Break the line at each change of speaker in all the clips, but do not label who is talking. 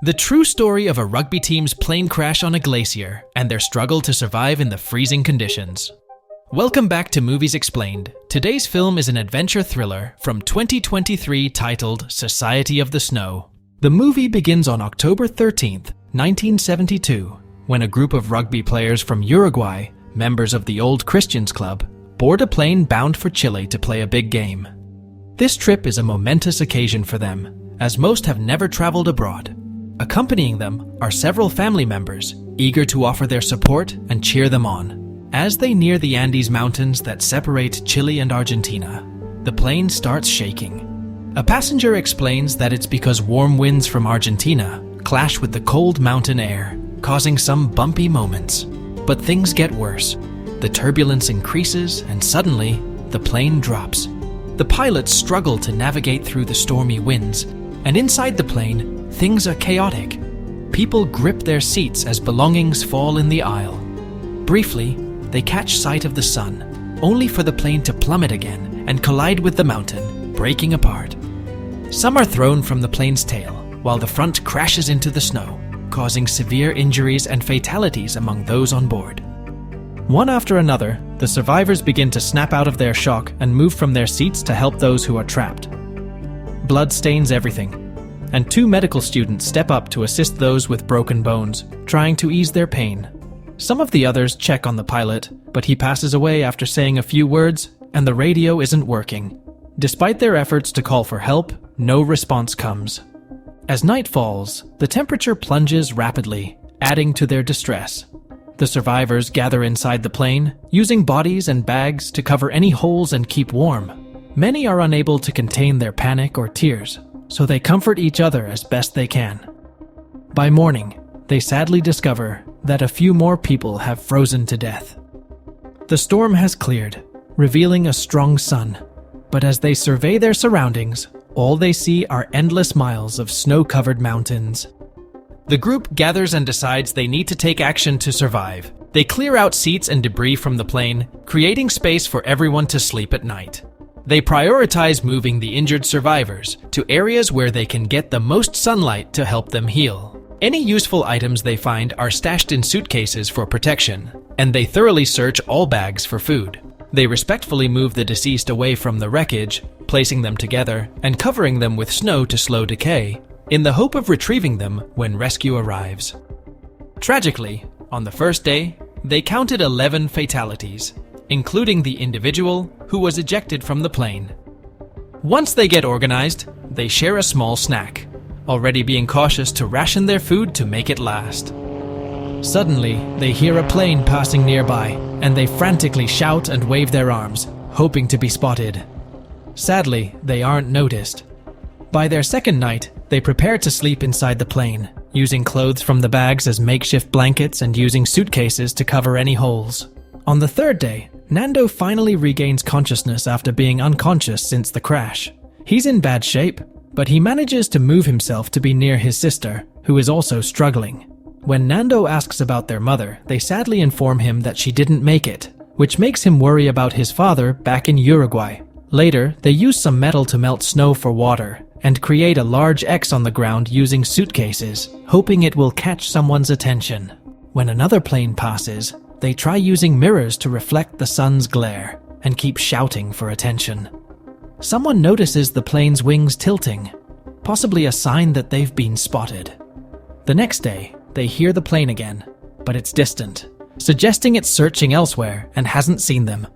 The true story of a rugby team's plane crash on a glacier and their struggle to survive in the freezing conditions. Welcome back to Movies Explained. Today's film is an adventure thriller from 2023 titled Society of the Snow. The movie begins on October 13th, 1972, when a group of rugby players from Uruguay, members of the Old Christians Club, board a plane bound for Chile to play a big game. This trip is a momentous occasion for them, as most have never traveled abroad. Accompanying them are several family members, eager to offer their support and cheer them on. As they near the Andes Mountains that separate Chile and Argentina, the plane starts shaking. A passenger explains that it's because warm winds from Argentina clash with the cold mountain air, causing some bumpy moments. But things get worse. The turbulence increases and suddenly, the plane drops. The pilots struggle to navigate through the stormy winds, and inside the plane, things are chaotic. People grip their seats as belongings fall in the aisle. Briefly, they catch sight of the sun, only for the plane to plummet again and collide with the mountain, breaking apart. Some are thrown from the plane's tail, while the front crashes into the snow, causing severe injuries and fatalities among those on board. One after another, the survivors begin to snap out of their shock and move from their seats to help those who are trapped. Blood stains everything, and two medical students step up to assist those with broken bones, trying to ease their pain. Some of the others check on the pilot, but he passes away after saying a few words, and the radio isn't working. Despite their efforts to call for help, no response comes. As night falls, the temperature plunges rapidly, adding to their distress. The survivors gather inside the plane, using bodies and bags to cover any holes and keep warm. Many are unable to contain their panic or tears, so they comfort each other as best they can. By morning, they sadly discover that a few more people have frozen to death. The storm has cleared, revealing a strong sun, but as they survey their surroundings, all they see are endless miles of snow-covered mountains. The group gathers and decides they need to take action to survive. They clear out seats and debris from the plane, creating space for everyone to sleep at night. They prioritize moving the injured survivors to areas where they can get the most sunlight to help them heal. Any useful items they find are stashed in suitcases for protection, and they thoroughly search all bags for food. They respectfully move the deceased away from the wreckage, placing them together and covering them with snow to slow decay, in the hope of retrieving them when rescue arrives. Tragically, on the first day, they counted 11 fatalities, including the individual who was ejected from the plane. Once they get organized, they share a small snack, already being cautious to ration their food to make it last. Suddenly, they hear a plane passing nearby, and they frantically shout and wave their arms, hoping to be spotted. Sadly, they aren't noticed. By their second night, they prepare to sleep inside the plane, using clothes from the bags as makeshift blankets and using suitcases to cover any holes. On the third day, Nando finally regains consciousness after being unconscious since the crash. He's in bad shape, but he manages to move himself to be near his sister, who is also struggling. When Nando asks about their mother, they sadly inform him that she didn't make it, which makes him worry about his father back in Uruguay. Later, they use some metal to melt snow for water, and create a large X on the ground using suitcases, hoping it will catch someone's attention. When another plane passes, they try using mirrors to reflect the sun's glare, and keep shouting for attention. Someone notices the plane's wings tilting, possibly a sign that they've been spotted. The next day, they hear the plane again, but it's distant, suggesting it's searching elsewhere and hasn't seen them.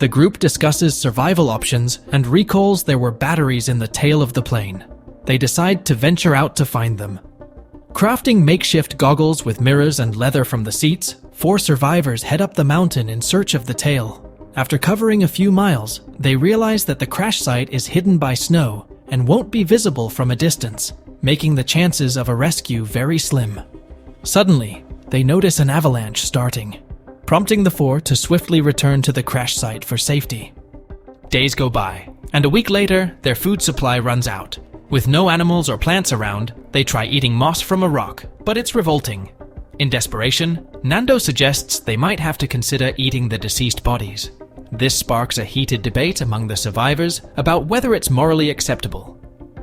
The group discusses survival options and recalls there were batteries in the tail of the plane. They decide to venture out to find them. Crafting makeshift goggles with mirrors and leather from the seats, 4 survivors head up the mountain in search of the tail. After covering a few miles, they realize that the crash site is hidden by snow and won't be visible from a distance, making the chances of a rescue very slim. Suddenly, they notice an avalanche starting, prompting the 4 to swiftly return to the crash site for safety. Days go by, and a week later, their food supply runs out. With no animals or plants around, they try eating moss from a rock, but it's revolting. In desperation, Nando suggests they might have to consider eating the deceased bodies. This sparks a heated debate among the survivors about whether it's morally acceptable.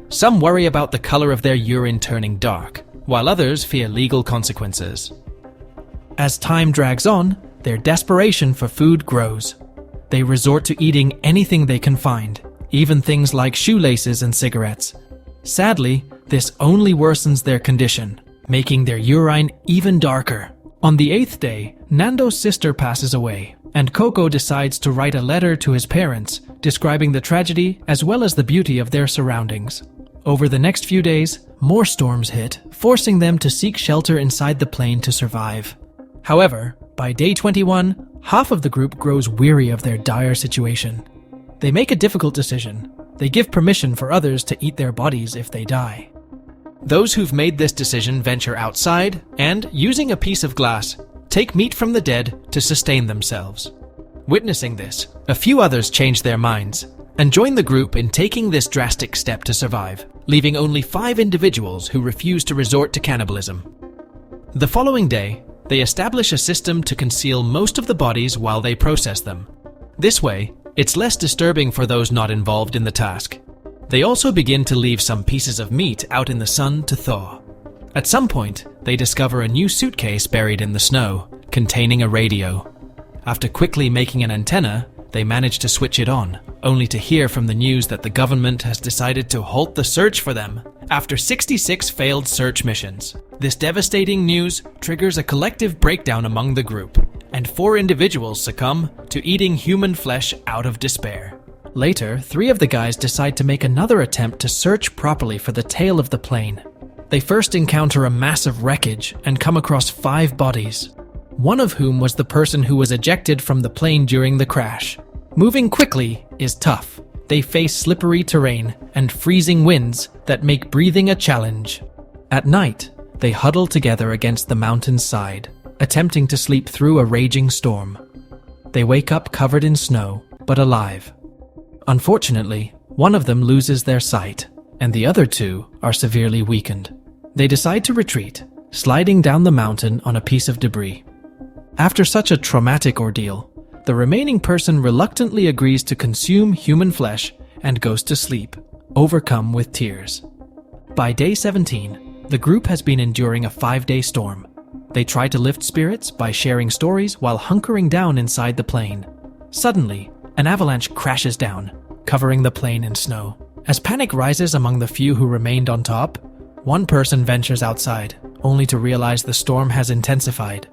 Some worry about the color of their urine turning dark, while others fear legal consequences. As time drags on, their desperation for food grows. They resort to eating anything they can find, even things like shoelaces and cigarettes. Sadly, this only worsens their condition, making their urine even darker. On the 8th day, Nando's sister passes away, and Coco decides to write a letter to his parents, describing the tragedy as well as the beauty of their surroundings. Over the next few days, more storms hit, forcing them to seek shelter inside the plane to survive. However, by day 21, half of the group grows weary of their dire situation. They make a difficult decision. They give permission for others to eat their bodies if they die. Those who've made this decision venture outside and, using a piece of glass, take meat from the dead to sustain themselves. Witnessing this, a few others change their minds and join the group in taking this drastic step to survive, leaving only 5 individuals who refuse to resort to cannibalism. The following day, they establish a system to conceal most of the bodies while they process them. This way, it's less disturbing for those not involved in the task. They also begin to leave some pieces of meat out in the sun to thaw. At some point, they discover a new suitcase buried in the snow, containing a radio. After quickly making an antenna, they manage to switch it on, only to hear from the news that the government has decided to halt the search for them after 66 failed search missions. This devastating news triggers a collective breakdown among the group, and 4 individuals succumb to eating human flesh out of despair. Later, 3 of the guys decide to make another attempt to search properly for the tail of the plane. They first encounter a massive wreckage and come across 5 bodies, one of whom was the person who was ejected from the plane during the crash. Moving quickly is tough. They face slippery terrain and freezing winds that make breathing a challenge. At night, they huddle together against the mountain's side, attempting to sleep through a raging storm. They wake up covered in snow, but alive. Unfortunately, one of them loses their sight, and the other 2 are severely weakened. They decide to retreat, sliding down the mountain on a piece of debris. After such a traumatic ordeal, the remaining person reluctantly agrees to consume human flesh and goes to sleep, overcome with tears. By day 17, the group has been enduring a 5-day storm. They try to lift spirits by sharing stories while hunkering down inside the plane. Suddenly, an avalanche crashes down, covering the plane in snow. As panic rises among the few who remained on top, one person ventures outside, only to realize the storm has intensified.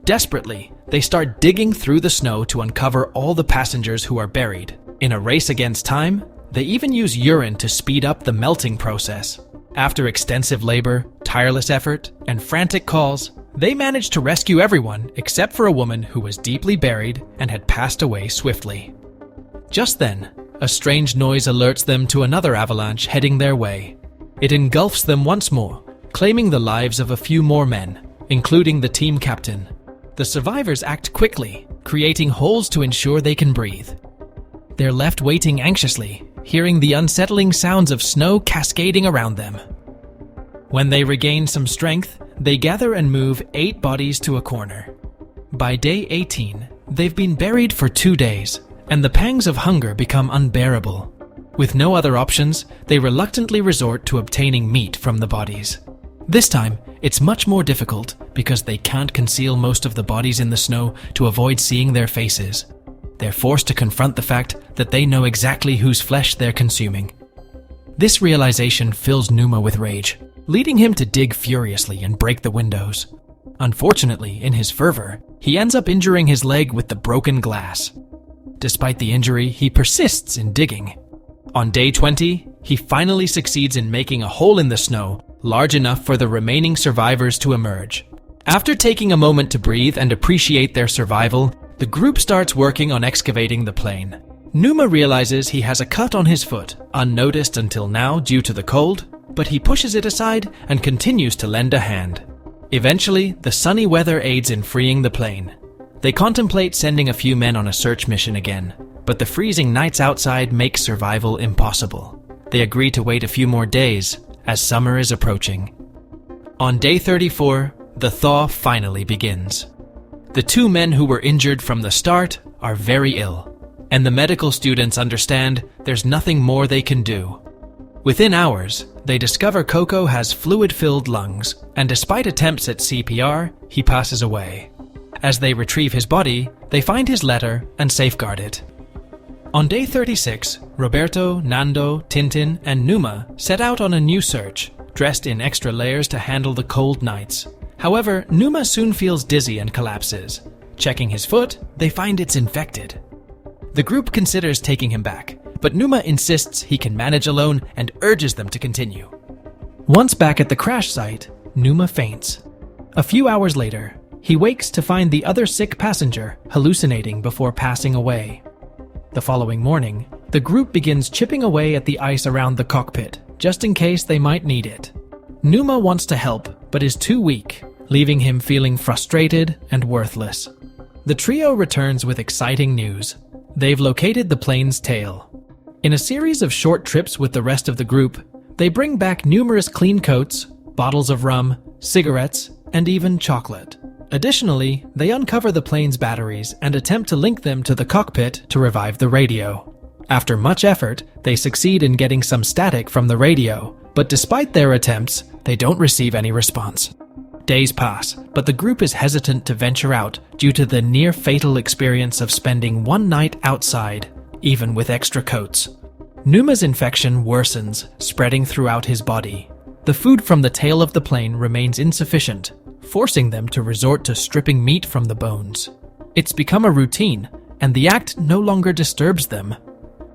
Desperately, they start digging through the snow to uncover all the passengers who are buried. In a race against time, they even use urine to speed up the melting process. After extensive labor, tireless effort, and frantic calls, they manage to rescue everyone except for a woman who was deeply buried and had passed away swiftly. Just then, a strange noise alerts them to another avalanche heading their way. It engulfs them once more, claiming the lives of a few more men, including the team captain. The survivors act quickly, creating holes to ensure they can breathe. They're left waiting anxiously, hearing the unsettling sounds of snow cascading around them. When they regain some strength, they gather and move 8 bodies to a corner. By day 18, they've been buried for 2 days, and the pangs of hunger become unbearable. With no other options, they reluctantly resort to obtaining meat from the bodies. This time, it's much more difficult because they can't conceal most of the bodies in the snow to avoid seeing their faces. They're forced to confront the fact that they know exactly whose flesh they're consuming. This realization fills Numa with rage, leading him to dig furiously and break the windows. Unfortunately, in his fervor, he ends up injuring his leg with the broken glass. Despite the injury, he persists in digging. On day 20, he finally succeeds in making a hole in the snow large enough for the remaining survivors to emerge. After taking a moment to breathe and appreciate their survival, the group starts working on excavating the plane. Numa realizes he has a cut on his foot, unnoticed until now due to the cold, but he pushes it aside and continues to lend a hand. Eventually, the sunny weather aids in freeing the plane. They contemplate sending a few men on a search mission again, but the freezing nights outside make survival impossible. They agree to wait a few more days, as summer is approaching. On day 34, the thaw finally begins. The 2 men who were injured from the start are very ill, and the medical students understand there's nothing more they can do. Within hours, they discover Coco has fluid-filled lungs, and despite attempts at CPR, he passes away. As they retrieve his body, they find his letter and safeguard it. On day 36, Roberto, Nando, Tintin, and Numa set out on a new search, dressed in extra layers to handle the cold nights. However, Numa soon feels dizzy and collapses. Checking his foot, they find it's infected. The group considers taking him back, but Numa insists he can manage alone and urges them to continue. Once back at the crash site, Numa faints. A few hours later, he wakes to find the other sick passenger hallucinating before passing away. The following morning, the group begins chipping away at the ice around the cockpit, just in case they might need it. Numa wants to help, but is too weak, leaving him feeling frustrated and worthless. The trio returns with exciting news. They've located the plane's tail. In a series of short trips with the rest of the group, they bring back numerous clean coats, bottles of rum, cigarettes, and even chocolate. Additionally, they uncover the plane's batteries and attempt to link them to the cockpit to revive the radio. After much effort, they succeed in getting some static from the radio, but despite their attempts, they don't receive any response. Days pass, but the group is hesitant to venture out due to the near-fatal experience of spending one night outside, even with extra coats. Numa's infection worsens, spreading throughout his body. The food from the tail of the plane remains insufficient, forcing them to resort to stripping meat from the bones. It's become a routine, and the act no longer disturbs them.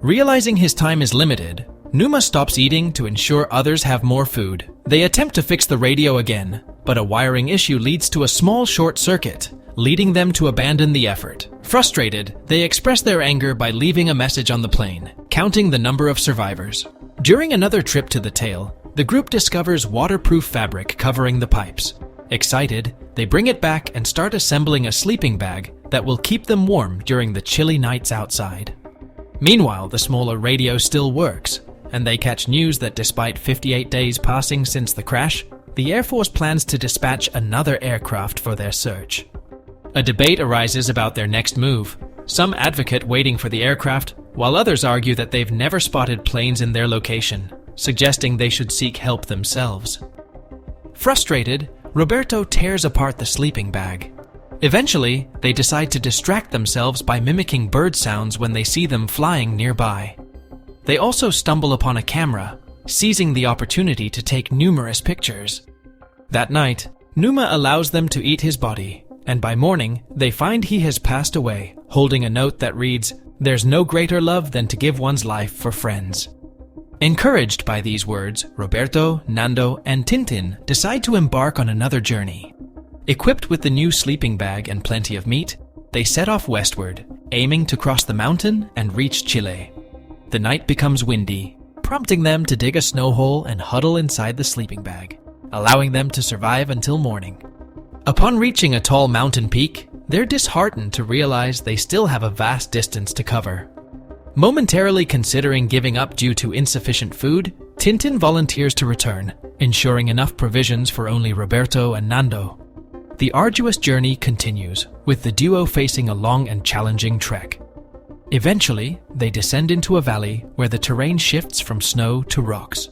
Realizing his time is limited, Numa stops eating to ensure others have more food. They attempt to fix the radio again, but a wiring issue leads to a small short circuit, leading them to abandon the effort. Frustrated, they express their anger by leaving a message on the plane, counting the number of survivors. During another trip to the tail, the group discovers waterproof fabric covering the pipes. Excited, they bring it back and start assembling a sleeping bag that will keep them warm during the chilly nights outside. Meanwhile, the smaller radio still works, and they catch news that despite 58 days passing since the crash, the Air Force plans to dispatch another aircraft for their search. A debate arises about their next move. Some advocate waiting for the aircraft, while others argue that they've never spotted planes in their location, suggesting they should seek help themselves. Frustrated, Roberto tears apart the sleeping bag. Eventually, they decide to distract themselves by mimicking bird sounds when they see them flying nearby. They also stumble upon a camera, seizing the opportunity to take numerous pictures. That night, Numa allows them to eat his body, and by morning, they find he has passed away, holding a note that reads, "There's no greater love than to give one's life for friends." Encouraged by these words, Roberto, Nando, and Tintin decide to embark on another journey. Equipped with the new sleeping bag and plenty of meat, they set off westward, aiming to cross the mountain and reach Chile. The night becomes windy, prompting them to dig a snow hole and huddle inside the sleeping bag, allowing them to survive until morning. Upon reaching a tall mountain peak, they're disheartened to realize they still have a vast distance to cover. Momentarily considering giving up due to insufficient food, Tintin volunteers to return, ensuring enough provisions for only Roberto and Nando. The arduous journey continues, with the duo facing a long and challenging trek. Eventually, they descend into a valley where the terrain shifts from snow to rocks.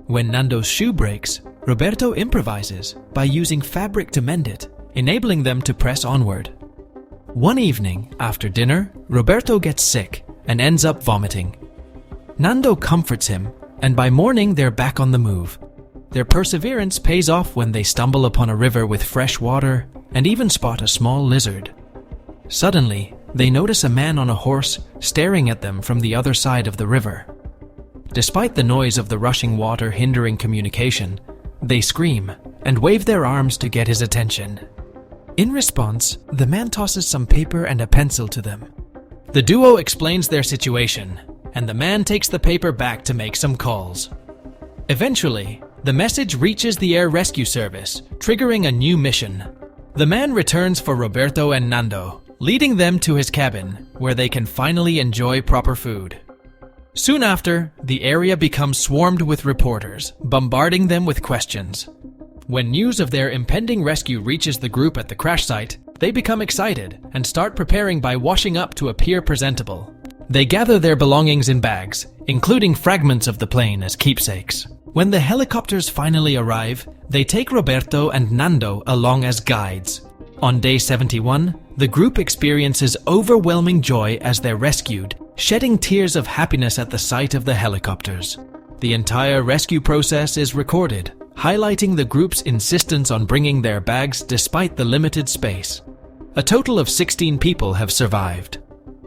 When Nando's shoe breaks, Roberto improvises by using fabric to mend it, enabling them to press onward. One evening, after dinner, Roberto gets sick and ends up vomiting. Nando comforts him, and by morning they're back on the move. Their perseverance pays off when they stumble upon a river with fresh water and even spot a small lizard. Suddenly, they notice a man on a horse staring at them from the other side of the river. Despite the noise of the rushing water hindering communication, they scream and wave their arms to get his attention. In response, the man tosses some paper and a pencil to them. The duo explains their situation, and the man takes the paper back to make some calls. Eventually, the message reaches the air rescue service, triggering a new mission. The man returns for Roberto and Nando, leading them to his cabin, where they can finally enjoy proper food. Soon after, the area becomes swarmed with reporters, bombarding them with questions. When news of their impending rescue reaches the group at the crash site, they become excited and start preparing by washing up to appear presentable. They gather their belongings in bags, including fragments of the plane as keepsakes. When the helicopters finally arrive, they take Roberto and Nando along as guides. On day 71, the group experiences overwhelming joy as they're rescued, shedding tears of happiness at the sight of the helicopters. The entire rescue process is recorded, highlighting the group's insistence on bringing their bags despite the limited space. A total of 16 people have survived.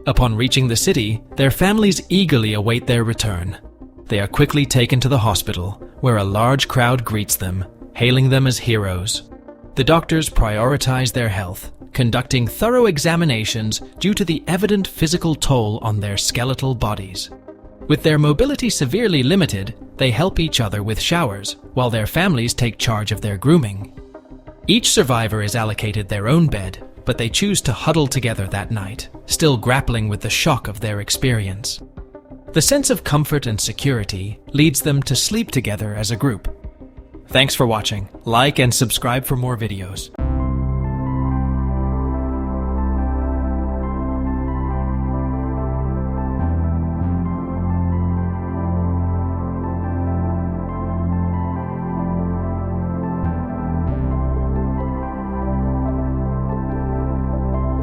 Upon reaching the city, their families eagerly await their return. They are quickly taken to the hospital, where a large crowd greets them, hailing them as heroes. The doctors prioritize their health, conducting thorough examinations due to the evident physical toll on their skeletal bodies. With their mobility severely limited, they help each other with showers, while their families take charge of their grooming. Each survivor is allocated their own bed, but they choose to huddle together that night, still grappling with the shock of their experience. The sense of comfort and security leads them to sleep together as a group. Thanks for watching. Like and subscribe for more videos.